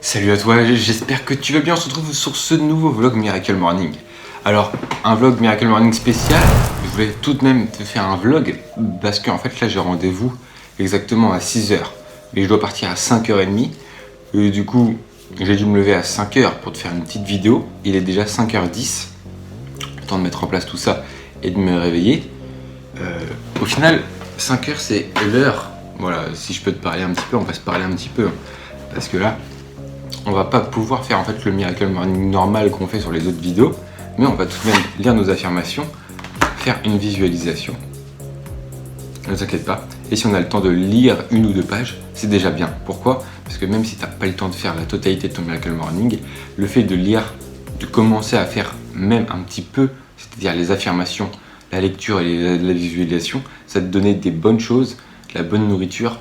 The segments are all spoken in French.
Salut à toi, j'espère que tu vas bien. On se retrouve sur ce nouveau vlog Miracle Morning. Alors, un vlog Miracle Morning spécial. Je voulais tout de même te faire un vlog parce qu'en fait là j'ai rendez-vous exactement à 6h. Mais je dois partir à 5h30. Et du coup, j'ai dû me lever à 5h pour te faire une petite vidéo. Il est déjà 5h10. Le temps de mettre en place tout ça et de me réveiller. Au final, 5h c'est l'heure. Voilà, si je peux te parler un petit peu, on va se parler un petit peu. Parce que là, on va pas pouvoir faire en fait le Miracle Morning normal qu'on fait sur les autres vidéos, mais on va tout de même lire nos affirmations, faire une visualisation. Ne t'inquiète pas. Et si on a le temps de lire une ou deux pages, c'est déjà bien. Pourquoi? Parce que même si tu n'as pas le temps de faire la totalité de ton Miracle Morning, le fait de lire, de commencer à faire même un petit peu, c'est-à-dire les affirmations, la lecture et la visualisation, ça te donnait des bonnes choses, de la bonne nourriture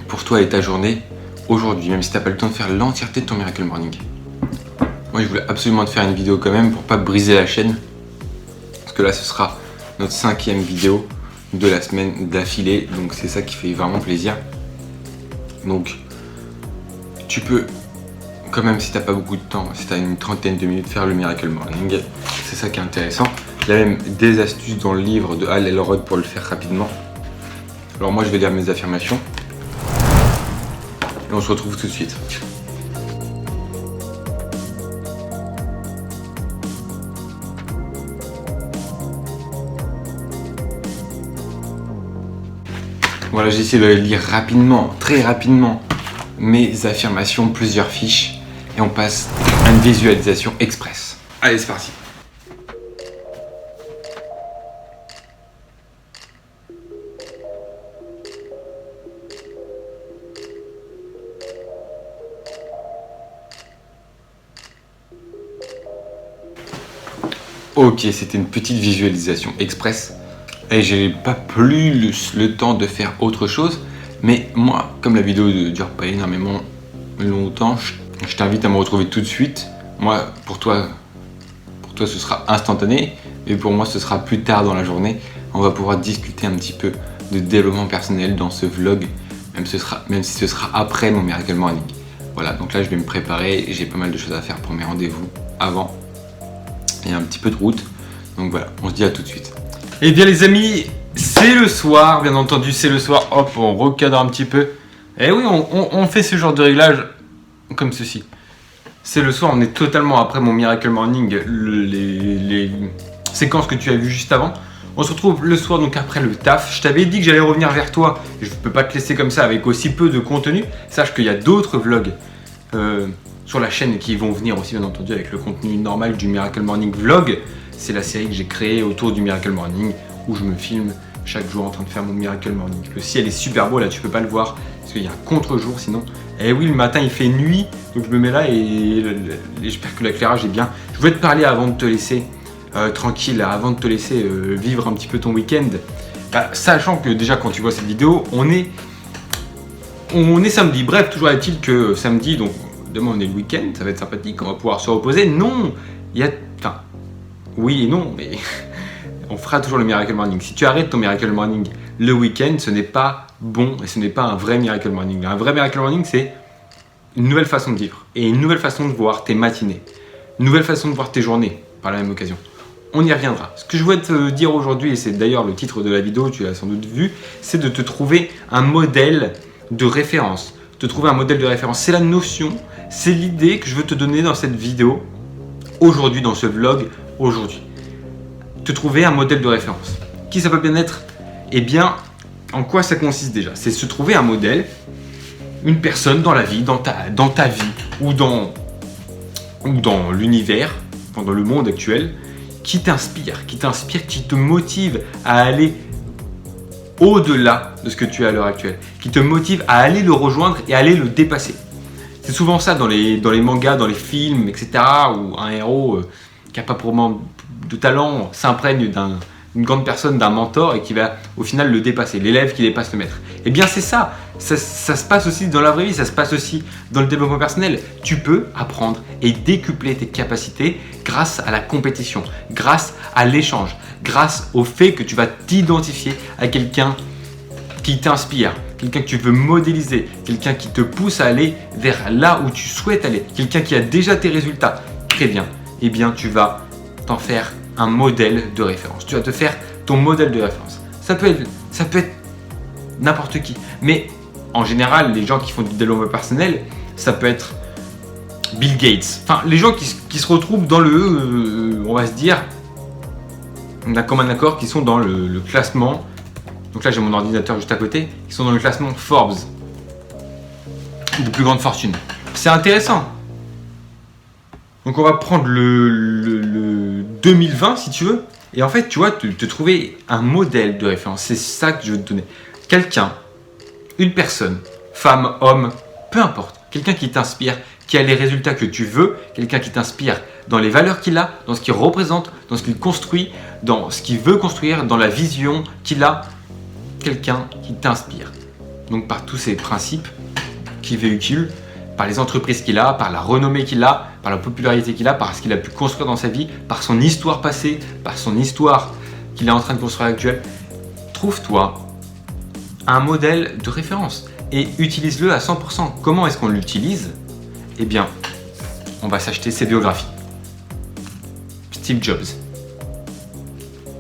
pour toi et ta journée aujourd'hui, même si tu n'as pas le temps de faire l'entièreté de ton Miracle Morning. Moi je voulais absolument te faire une vidéo quand même pour pas briser la chaîne, parce que là ce sera notre 5e vidéo de la semaine d'affilée, donc c'est ça qui fait vraiment plaisir. Donc tu peux quand même, si tu n'as pas beaucoup de temps, si tu as une trentaine de minutes, faire le Miracle Morning, c'est ça qui est intéressant. Il y a même des astuces dans le livre de Hal Elrod pour le faire rapidement. Alors moi je vais lire mes affirmations et on se retrouve tout de suite. Voilà, j'ai essayé de lire rapidement, très rapidement, mes affirmations, plusieurs fiches, et on passe à une visualisation express. Allez, c'est parti. Ok, c'était une petite visualisation express. Et j'ai pas plus le temps de faire autre chose. Mais moi, comme la vidéo ne dure pas énormément longtemps, je t'invite à me retrouver tout de suite. Moi, pour toi ce sera instantané. Mais pour moi, ce sera plus tard dans la journée. On va pouvoir discuter un petit peu de développement personnel dans ce vlog. Même si ce sera après mon Miracle Morning. Voilà, donc là, je vais me préparer. J'ai pas mal de choses à faire pour mes rendez-vous avant. Il y a un petit peu de route. Donc voilà, on se dit à tout de suite. Et bien les amis, c'est le soir, bien entendu, c'est le soir. Hop, on recadre un petit peu. Et oui, on fait ce genre de réglage comme ceci. C'est le soir, on est totalement après mon Miracle Morning, les séquences que tu as vues juste avant. On se retrouve le soir, donc après le taf. Je t'avais dit que j'allais revenir vers toi. Je ne peux pas te laisser comme ça avec aussi peu de contenu. Sache qu'il y a d'autres vlogs sur la chaîne qui vont venir aussi, bien entendu, avec le contenu normal du Miracle Morning Vlog. C'est la série que j'ai créée autour du Miracle Morning où je me filme chaque jour en train de faire mon Miracle Morning. Le ciel est super beau, là tu peux pas le voir parce qu'il y a un contre-jour sinon. Et oui, le matin il fait nuit, donc je me mets là et j'espère que l'éclairage est bien. Je voulais te parler avant de te laisser tranquille, avant de te laisser vivre un petit peu ton week-end. Sachant que déjà quand tu vois cette vidéo, on est samedi. Bref, toujours est-il que samedi, donc demain on est le week-end, ça va être sympathique, on va pouvoir se reposer. Non, il y a... Enfin, oui et non, mais on fera toujours le Miracle Morning. Si tu arrêtes ton Miracle Morning le week-end, ce n'est pas bon et ce n'est pas un vrai Miracle Morning. Un vrai Miracle Morning, c'est une nouvelle façon de vivre et une nouvelle façon de voir tes matinées, une nouvelle façon de voir tes journées par la même occasion. On y reviendra. Ce que je voulais te dire aujourd'hui, et c'est d'ailleurs le titre de la vidéo, tu l'as sans doute vu, c'est de te trouver un modèle de référence. Te trouver un modèle de référence, c'est la notion, c'est l'idée que je veux te donner dans cette vidéo, aujourd'hui, dans ce vlog, aujourd'hui. Te trouver un modèle de référence. Qui ça peut bien être? Eh bien, en quoi ça consiste déjà? C'est se trouver un modèle, une personne dans la vie, dans ta vie, ou dans l'univers, dans le monde actuel, qui t'inspire, qui te motive à aller au-delà de ce que tu as à l'heure actuelle, qui te motive à aller le rejoindre et à aller le dépasser. C'est souvent ça dans les mangas, dans les films, etc., où un héros qui n'a pas vraiment de talent s'imprègne d'une grande personne, d'un mentor et qui va au final le dépasser, l'élève qui dépasse le maître. Eh bien c'est ça se passe aussi dans la vraie vie, ça se passe aussi dans le développement personnel. Tu peux apprendre et décupler tes capacités grâce à la compétition, grâce à l'échange, grâce au fait que tu vas t'identifier à quelqu'un qui t'inspire, quelqu'un que tu veux modéliser, quelqu'un qui te pousse à aller vers là où tu souhaites aller, quelqu'un qui a déjà tes résultats, très bien, eh bien tu vas t'en faire un modèle de référence. Tu vas te faire ton modèle de référence. Ça peut être n'importe qui, mais en général, les gens qui font du développement personnel, ça peut être Bill Gates. Enfin, les gens qui se retrouvent dans on va se dire, on a comme un accord, qui sont dans le classement. Donc là, j'ai mon ordinateur juste à côté. Qui sont dans le classement Forbes des plus grandes fortunes. C'est intéressant. Donc on va prendre le 2020 si tu veux. Et en fait, tu vois, te trouver un modèle de référence. C'est ça que je veux te donner. Quelqu'un, une personne, femme, homme, peu importe. Quelqu'un qui t'inspire, qui a les résultats que tu veux. Quelqu'un qui t'inspire dans les valeurs qu'il a, dans ce qu'il représente, dans ce qu'il construit, dans ce qu'il veut construire, dans la vision qu'il a. Quelqu'un qui t'inspire. Donc par tous ces principes qu'il véhicule, par les entreprises qu'il a, par la renommée qu'il a, par la popularité qu'il a, par ce qu'il a pu construire dans sa vie, par son histoire passée, par son histoire qu'il est en train de construire actuelle. Trouve-toi un modèle de référence et utilise-le à 100%. Comment est-ce qu'on l'utilise? Eh bien, on va s'acheter ses biographies. Steve Jobs,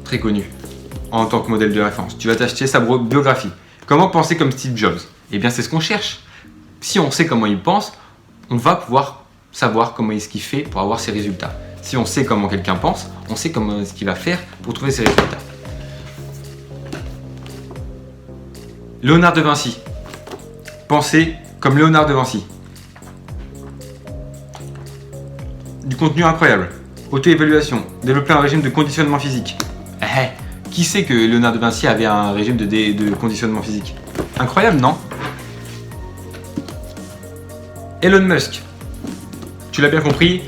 très connu en tant que modèle de référence. Tu vas t'acheter sa biographie. Comment penser comme Steve Jobs? Eh bien, c'est ce qu'on cherche. Si on sait comment il pense, on va pouvoir savoir comment est-ce qu'il fait pour avoir ses résultats. Si on sait comment quelqu'un pense, on sait comment est-ce qu'il va faire pour trouver ses résultats. Léonard de Vinci. Pensez comme Léonard de Vinci. Du contenu incroyable. Auto-évaluation. Développer un régime de conditionnement physique. Qui sait que Léonard de Vinci avait un régime de conditionnement physique? Incroyable, non? Elon Musk. Tu l'as bien compris,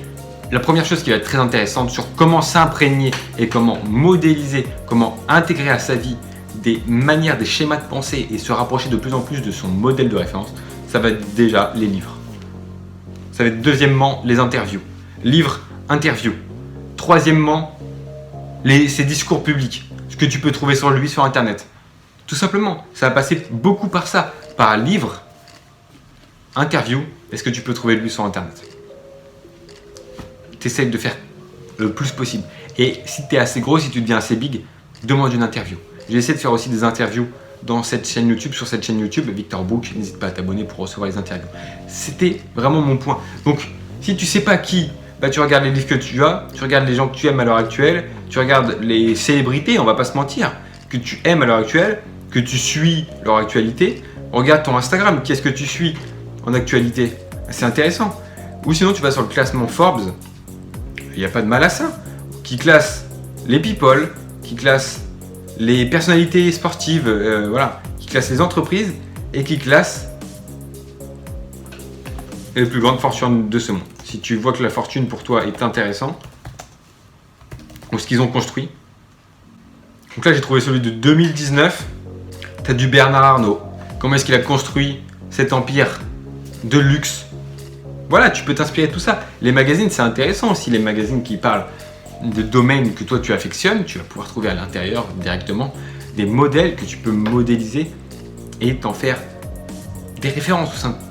la première chose qui va être très intéressante sur comment s'imprégner et comment modéliser, comment intégrer à sa vie des manières, des schémas de pensée et se rapprocher de plus en plus de son modèle de référence, ça va être déjà les livres. Ça va être deuxièmement les interviews. Livres, interviews. Troisièmement, ses discours publics. Ce que tu peux trouver sur lui sur Internet. Tout simplement, ça va passer beaucoup par ça. Par livre, interview, et ce que tu peux trouver de lui sur Internet. Tu essayes de faire le plus possible. Et si tu es assez gros, si tu deviens assez big, demande une interview. J'ai essayé de faire aussi des interviews dans cette chaîne YouTube, sur cette chaîne YouTube, Victor Book. N'hésite pas à t'abonner pour recevoir les interviews. C'était vraiment mon point. Donc, si tu sais pas qui, bah, tu regardes les livres que tu as, tu regardes les gens que tu aimes à l'heure actuelle, tu regardes les célébrités, on va pas se mentir, que tu aimes à l'heure actuelle, que tu suis leur actualité. Regarde ton Instagram, qu'est-ce que tu suis en actualité? C'est intéressant. Ou sinon, tu vas sur le classement Forbes, il n'y a pas de mal à ça, qui classe les people, qui classe les personnalités sportives, voilà, qui classe les entreprises et qui classe les plus grandes fortunes de ce monde. Si tu vois que la fortune pour toi est intéressant, ou ce qu'ils ont construit. Donc là, j'ai trouvé celui de 2019. Tu as du Bernard Arnault. Comment est-ce qu'il a construit cet empire de luxe? Voilà, tu peux t'inspirer de tout ça. Les magazines, c'est intéressant aussi. Les magazines qui parlent de domaines que toi tu affectionnes, tu vas pouvoir trouver à l'intérieur directement des modèles que tu peux modéliser et t'en faire des références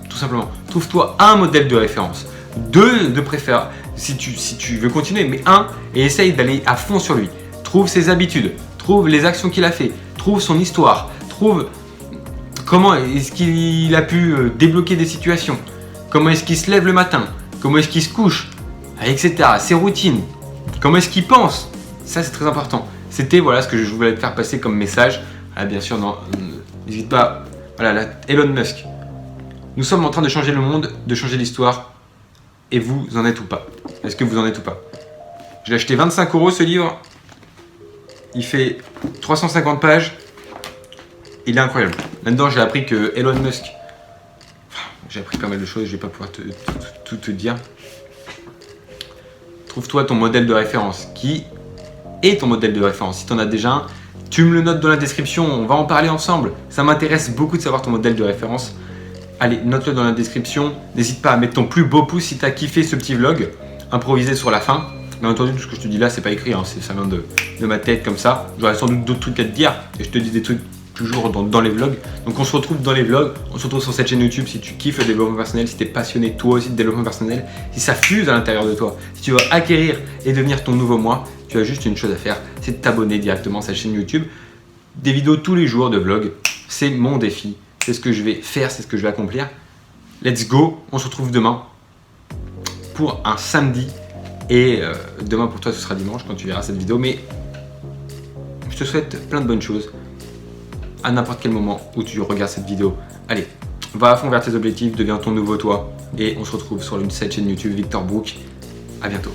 tout simplement. Trouve-toi un modèle de référence, deux de préférence si tu veux continuer, mais un, et essaye d'aller à fond sur lui. Trouve ses habitudes, trouve les actions qu'il a fait, trouve son histoire, trouve comment est-ce qu'il a pu débloquer des situations, comment est-ce qu'il se lève le matin, comment est-ce qu'il se couche, etc. Ses routines. Comment est-ce qu'il pense? Ça, c'est très important. C'était voilà ce que je voulais te faire passer comme message. Ah, bien sûr, n'hésite pas. Voilà, là, Elon Musk. Nous sommes en train de changer le monde, de changer l'histoire. Et vous en êtes ou pas? Est-ce que vous en êtes ou pas? Je l'ai acheté 25 € ce livre. Il fait 350 pages. Il est incroyable. Là-dedans, j'ai appris que Elon Musk... Enfin, j'ai appris pas mal de choses, je vais pas pouvoir tout te dire. Trouve-toi ton modèle de référence. Qui est ton modèle de référence? Si tu en as déjà un, tu me le notes dans la description, on va en parler ensemble. Ça m'intéresse beaucoup de savoir ton modèle de référence. Allez, note-le dans la description. N'hésite pas à mettre ton plus beau pouce si tu as kiffé ce petit vlog improvisé sur la fin. Bien entendu, tout ce que je te dis là, c'est pas écrit, hein, ça vient de ma tête comme ça. J'aurais sans doute d'autres trucs à te dire et je te dis des trucs toujours dans les vlogs. Donc on se retrouve dans les vlogs, on se retrouve sur cette chaîne YouTube si tu kiffes le développement personnel, si tu es passionné toi aussi de développement personnel, si ça fuse à l'intérieur de toi, si tu veux acquérir et devenir ton nouveau moi, tu as juste une chose à faire, c'est de t'abonner directement à cette chaîne YouTube. Des vidéos tous les jours de vlog, c'est mon défi, c'est ce que je vais faire, c'est ce que je vais accomplir. Let's go, on se retrouve demain pour un samedi et demain pour toi ce sera dimanche quand tu verras cette vidéo, mais je te souhaite plein de bonnes choses à n'importe quel moment où tu regardes cette vidéo. Allez, va à fond vers tes objectifs, deviens ton nouveau toi et on se retrouve sur cette chaîne YouTube Victor Brook. À bientôt.